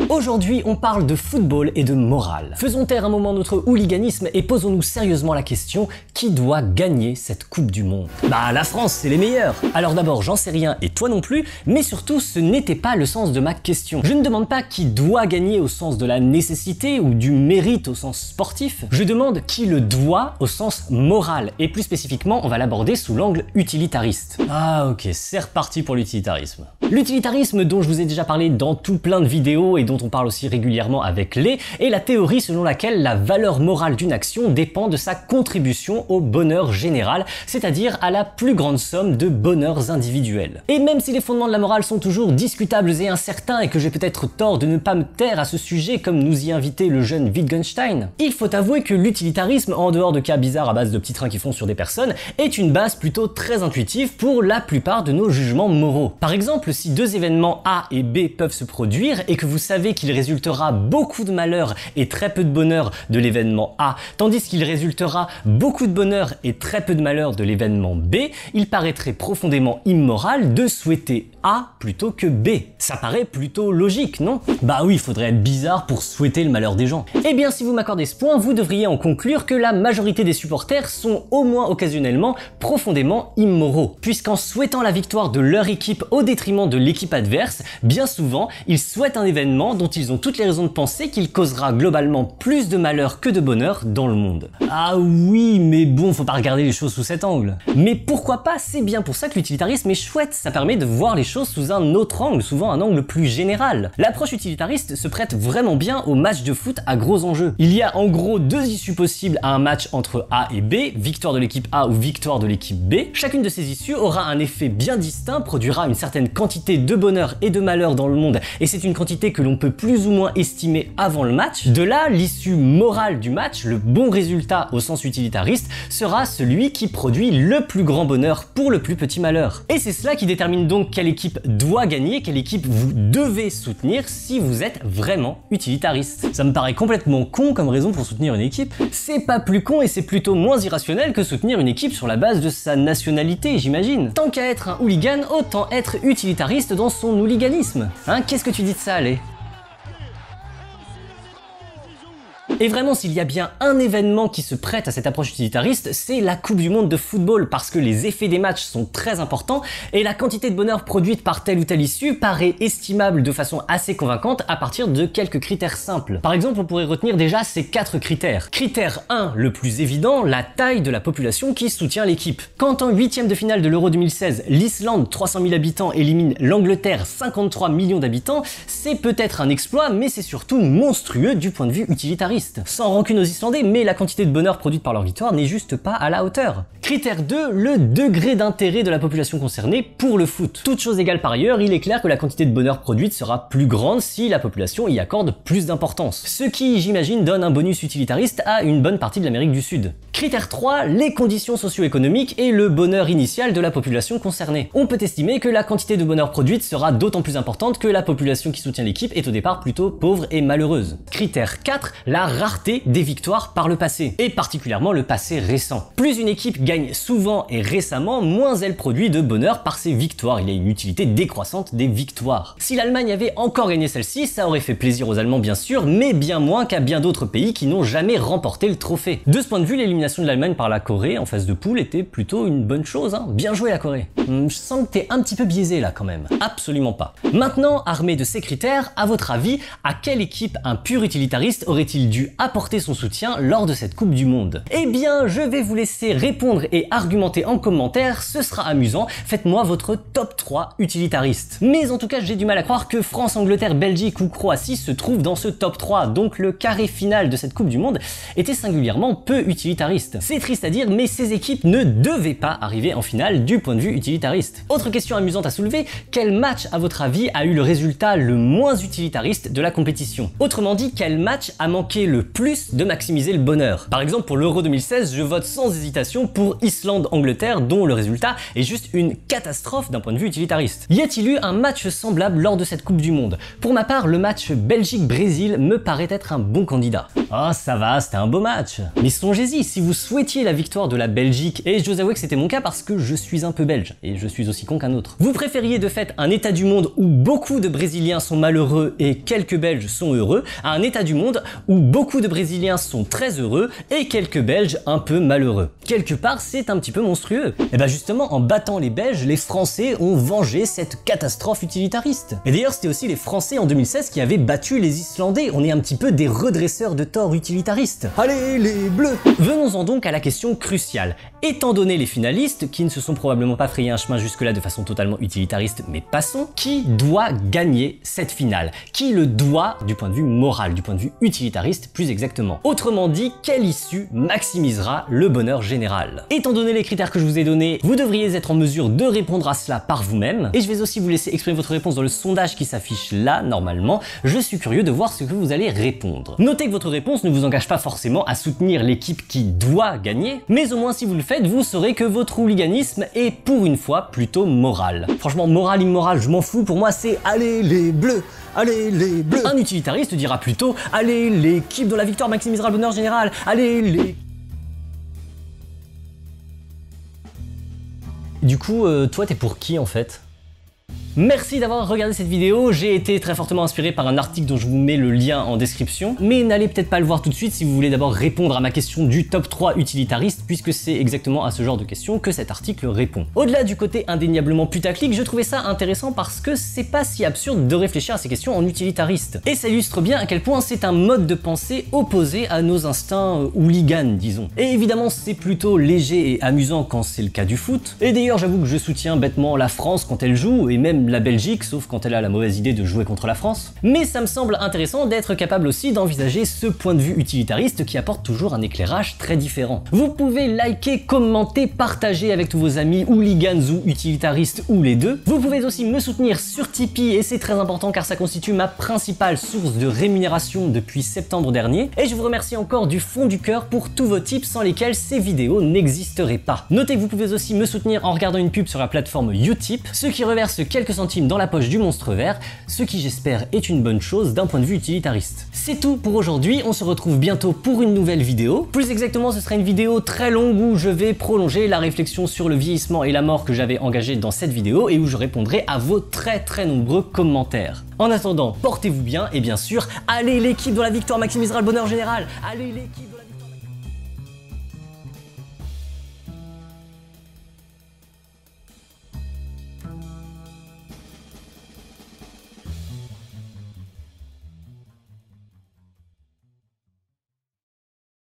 Aujourd'hui, on parle de football et de morale. Faisons taire un moment notre hooliganisme et posons-nous sérieusement la question, qui doit gagner cette Coupe du Monde? Bah la France, c'est les meilleurs. Alors d'abord, j'en sais rien et toi non plus, mais surtout, ce n'était pas le sens de ma question. Je ne demande pas qui doit gagner au sens de la nécessité ou du mérite au sens sportif. Je demande qui le doit au sens moral et plus spécifiquement, on va l'aborder sous l'angle utilitariste. Ah ok, c'est reparti pour l'utilitarisme. L'utilitarisme dont je vous ai déjà parlé dans tout plein de vidéos et dont on parle aussi régulièrement avec Lé, est la théorie selon laquelle la valeur morale d'une action dépend de sa contribution au bonheur général, c'est-à-dire à la plus grande somme de bonheurs individuels. Et même si les fondements de la morale sont toujours discutables et incertains et que j'ai peut-être tort de ne pas me taire à ce sujet comme nous y invitait le jeune Wittgenstein, il faut avouer que l'utilitarisme, en dehors de cas bizarres à base de petits trains qui foncent sur des personnes, est une base plutôt très intuitive pour la plupart de nos jugements moraux. Par exemple, si deux événements A et B peuvent se produire et que vous savez qu'il résultera beaucoup de malheur et très peu de bonheur de l'événement A, tandis qu'il résultera beaucoup de bonheur et très peu de malheur de l'événement B, il paraîtrait profondément immoral de souhaiter A plutôt que B. Ça paraît plutôt logique, non? Bah oui, il faudrait être bizarre pour souhaiter le malheur des gens. Eh bien, si vous m'accordez ce point, vous devriez en conclure que la majorité des supporters sont au moins occasionnellement profondément immoraux, puisqu'en souhaitant la victoire de leur équipe au détriment de l'équipe adverse, bien souvent, ils souhaitent un événement dont ils ont toutes les raisons de penser qu'il causera globalement plus de malheur que de bonheur dans le monde. Ah oui, mais bon, faut pas regarder les choses sous cet angle. Mais pourquoi pas? C'est bien pour ça que l'utilitarisme est chouette, ça permet de voir les choses sous un autre angle, souvent un angle plus général. L'approche utilitariste se prête vraiment bien aux matchs de foot à gros enjeux. Il y a en gros deux issues possibles à un match entre A et B, victoire de l'équipe A ou victoire de l'équipe B. Chacune de ces issues aura un effet bien distinct, produira une certaine quantité de bonheur et de malheur dans le monde, et c'est une quantité que l'on peut plus ou moins estimer avant le match. De là, l'issue morale du match, le bon résultat au sens utilitariste, sera celui qui produit le plus grand bonheur pour le plus petit malheur. Et c'est cela qui détermine donc quelle équipe doit gagner, quelle équipe vous devez soutenir si vous êtes vraiment utilitariste. Ça me paraît complètement con comme raison pour soutenir une équipe. C'est pas plus con et c'est plutôt moins irrationnel que soutenir une équipe sur la base de sa nationalité, j'imagine. Tant qu'à être un hooligan, autant être utilitariste dans son hooliganisme. Hein, qu'est-ce que tu dis de ça, allez? Et vraiment, s'il y a bien un événement qui se prête à cette approche utilitariste, c'est la Coupe du Monde de football, parce que les effets des matchs sont très importants et la quantité de bonheur produite par telle ou telle issue paraît estimable de façon assez convaincante à partir de quelques critères simples. Par exemple, on pourrait retenir déjà ces 4 critères. Critère 1, le plus évident, la taille de la population qui soutient l'équipe. Quand en 8e de finale de l'Euro 2016, l'Islande, 300 000 habitants, élimine l'Angleterre, 53 millions d'habitants, c'est peut-être un exploit, mais c'est surtout monstrueux du point de vue utilitariste. Sans rancune aux Islandais, mais la quantité de bonheur produite par leur victoire n'est juste pas à la hauteur. Critère 2, le degré d'intérêt de la population concernée pour le foot. Toute chose égale par ailleurs, il est clair que la quantité de bonheur produite sera plus grande si la population y accorde plus d'importance. Ce qui, j'imagine, donne un bonus utilitariste à une bonne partie de l'Amérique du Sud. Critère 3, les conditions socio-économiques et le bonheur initial de la population concernée. On peut estimer que la quantité de bonheur produite sera d'autant plus importante que la population qui soutient l'équipe est au départ plutôt pauvre et malheureuse. Critère 4, la rareté des victoires par le passé, et particulièrement le passé récent. Plus une équipe gagne souvent et récemment, moins elle produit de bonheur par ses victoires. Il y a une utilité décroissante des victoires. Si l'Allemagne avait encore gagné celle-ci, ça aurait fait plaisir aux Allemands bien sûr, mais bien moins qu'à bien d'autres pays qui n'ont jamais remporté le trophée. De ce point de vue, l'élimination de l'Allemagne par la Corée en phase de poule était plutôt une bonne chose, hein. Bien joué la Corée. Je sens que t'es un petit peu biaisé là quand même. Absolument pas. Maintenant, armé de ces critères, à votre avis, à quelle équipe un pur utilitariste aurait-il dû apporter son soutien lors de cette Coupe du Monde? Eh bien, je vais vous laisser répondre et argumenter en commentaire, ce sera amusant. Faites-moi votre top 3 utilitariste. Mais en tout cas, j'ai du mal à croire que France, Angleterre, Belgique ou Croatie se trouvent dans ce top 3, donc le carré final de cette Coupe du Monde était singulièrement peu utilitariste. C'est triste à dire, mais ces équipes ne devaient pas arriver en finale du point de vue utilitariste. Autre question amusante à soulever, quel match à votre avis a eu le résultat le moins utilitariste de la compétition? Autrement dit, quel match a manqué le plus de maximiser le bonheur. Par exemple, pour l'Euro 2016, je vote sans hésitation pour Islande-Angleterre, dont le résultat est juste une catastrophe d'un point de vue utilitariste. Y a-t-il eu un match semblable lors de cette Coupe du Monde? Pour ma part, le match Belgique-Brésil me paraît être un bon candidat. Oh ça va, c'était un beau match. Mais songez-y, si vous souhaitiez la victoire de la Belgique, et je dois avouer que c'était mon cas parce que je suis un peu belge, et je suis aussi con qu'un autre. Vous préfériez de fait un état du monde où beaucoup de Brésiliens sont malheureux et quelques Belges sont heureux, à un état du monde où beaucoup de Brésiliens sont très heureux et quelques Belges un peu malheureux. Quelque part, c'est un petit peu monstrueux. Et bien justement, en battant les Belges, les Français ont vengé cette catastrophe utilitariste. Et d'ailleurs, c'était aussi les Français en 2016 qui avaient battu les Islandais. On est un petit peu des redresseurs de tort utilitaristes. Allez les Bleus! Venons-en donc à la question cruciale. Étant donné les finalistes, qui ne se sont probablement pas frayé un chemin jusque-là de façon totalement utilitariste, mais passons, qui doit gagner cette finale? Qui le doit du point de vue moral, du point de vue utilitariste plus exactement? Autrement dit, quelle issue maximisera le bonheur général? Étant donné les critères que je vous ai donnés, vous devriez être en mesure de répondre à cela par vous-même, et je vais aussi vous laisser exprimer votre réponse dans le sondage qui s'affiche là, normalement. Je suis curieux de voir ce que vous allez répondre. Notez que votre réponse ne vous engage pas forcément à soutenir l'équipe qui doit gagner, mais au moins si vous le faites, vous saurez que votre hooliganisme est pour une fois plutôt moral. Franchement, moral, immoral, je m'en fous, pour moi c'est allez les Bleus! Allez les Bleus! Un utilitariste dira plutôt allez l'équipe dont la victoire maximisera le bonheur général, allez les... Du coup, toi t'es pour qui en fait? Merci d'avoir regardé cette vidéo, j'ai été très fortement inspiré par un article dont je vous mets le lien en description, mais n'allez peut-être pas le voir tout de suite si vous voulez d'abord répondre à ma question du top 3 utilitariste, puisque c'est exactement à ce genre de questions que cet article répond. Au-delà du côté indéniablement putaclic, je trouvais ça intéressant parce que c'est pas si absurde de réfléchir à ces questions en utilitariste. Et ça illustre bien à quel point c'est un mode de pensée opposé à nos instincts hooligans, disons. Et évidemment, c'est plutôt léger et amusant quand c'est le cas du foot. Et d'ailleurs, j'avoue que je soutiens bêtement la France quand elle joue, et même la Belgique, sauf quand elle a la mauvaise idée de jouer contre la France. Mais ça me semble intéressant d'être capable aussi d'envisager ce point de vue utilitariste qui apporte toujours un éclairage très différent. Vous pouvez liker, commenter, partager avec tous vos amis hooligans ou utilitaristes ou les deux. Vous pouvez aussi me soutenir sur Tipeee et c'est très important car ça constitue ma principale source de rémunération depuis septembre dernier. Et je vous remercie encore du fond du cœur pour tous vos tips sans lesquels ces vidéos n'existeraient pas. Notez que vous pouvez aussi me soutenir en regardant une pub sur la plateforme Utip, ce qui reverse quelques centimes dans la poche du monstre vert, ce qui j'espère est une bonne chose d'un point de vue utilitariste. C'est tout pour aujourd'hui, on se retrouve bientôt pour une nouvelle vidéo. Plus exactement, ce sera une vidéo très longue où je vais prolonger la réflexion sur le vieillissement et la mort que j'avais engagée dans cette vidéo et où je répondrai à vos très nombreux commentaires. En attendant, portez-vous bien et bien sûr, allez l'équipe dont la victoire maximisera le bonheur général. Allez l'équipe